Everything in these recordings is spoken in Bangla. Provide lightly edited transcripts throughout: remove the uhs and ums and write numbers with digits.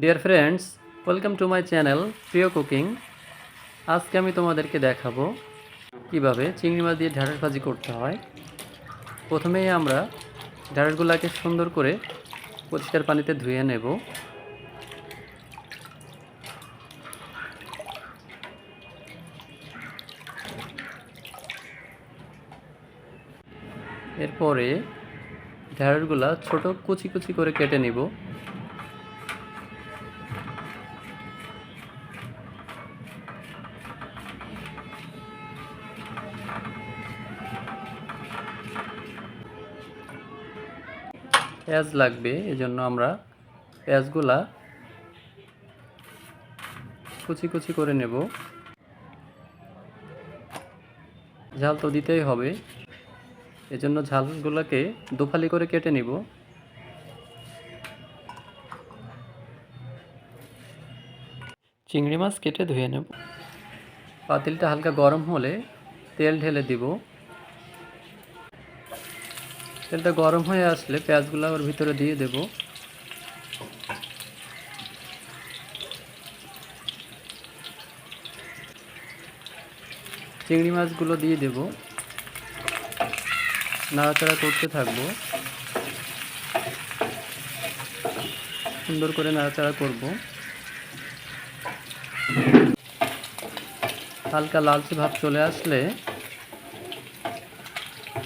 Dear friends, welcome to my channel প্রিয় কুকিং। আজকে আমি তোমাদেরকে দেখাবো কিভাবে চিংড়ি মাছ দিয়ে ঢ্যাঁড়স ভাজি করতে হয়। প্রথমেই আমরা ঢ্যাঁড়সগুলোকে সুন্দর করে পরিষ্কার পানিতে ধুয়ে নেব। এরপরে ঢ্যাঁড়সগুলা ছোট কুচি কুচি করে কেটে নিব। পেঁয়াজ লাগবে, এজন্য আমরা পেঁয়াজগুলা কুচি কুচি করে নেব। ঝাল তো দিতেই হবে, এজন্য ঝালগুলোকে দুফালি করে কেটে নিব। চিংড়ি মাছ কেটে ধুয়ে নেব। পাতিলটা হালকা গরম হলে তেল ঢেলে দিব। তেলটা গরম হয়ে আসলে পেঁয়াজগুলো ওর ভিতরে দিয়ে দেব। চিংড়ি মাছগুলো দিয়ে দেব, নাড়াচাড়া করতে থাকবো। সুন্দর করে নাড়াচাড়া করব। হালকা লালচে ভাব চলে আসলে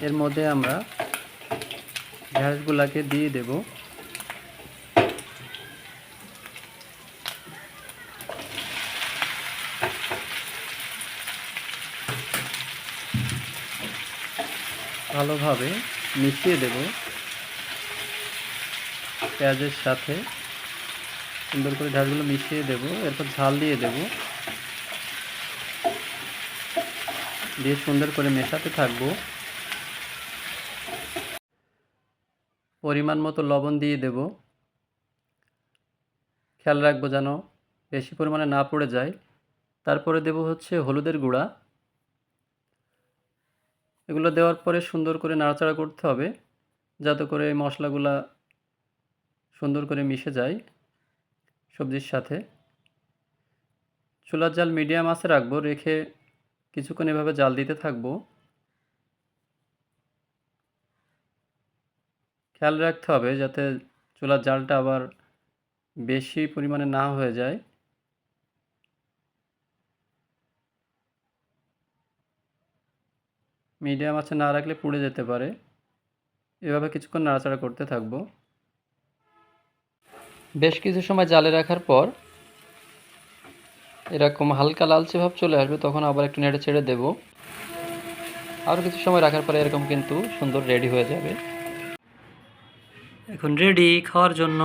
এর মধ্যে আমরা ঢ্যাঁড়সগুলোকে দিয়ে দেব। ভালোভাবে মিশিয়ে দেব পেঁয়াজের সাথে। সুন্দর করে ঢ্যাঁড়সগুলো মিশিয়ে দেব। এরপর ঝাল দিয়ে দেব, দিয়ে সুন্দর করে মেশাতে থাকবো। পরিমাণ মতো লবণ দিয়ে দেব। খেয়াল রাখবো যেন বেশি পরিমাণে না পড়ে যায়। তারপরে দেব হচ্ছে হলুদের গুঁড়া। এগুলো দেওয়ার পরে সুন্দর করে নাড়াচাড়া করতে হবে, যাতে করে এই মশলাগুলা সুন্দর করে মিশে যায় সবজির সাথে। চুলার জাল মিডিয়াম আঁচে রাখবো, রেখে কিছুক্ষণ এভাবে জাল দিতে থাকবো। খেয়াল রাখতে হবে যাতে চুলার জালটা আবার বেশি পরিমাণে না হয়ে যায়। মিডিয়াম আঁচে না রাখলে পুড়ে যেতে পারে। এভাবে কিছুক্ষণ নাড়াচাড়া করতে থাকবো। বেশ কিছু সময় জালে রাখার পর এরকম হালকা লালচে ভাব চলে আসবে, তখন আবার একটু নেড়ে ছেড়ে দেবো। আরও কিছু সময় রাখার পরে এরকম কিন্তু সুন্দর রেডি হয়ে যাবে। এখন রেডি খাওয়ার জন্য।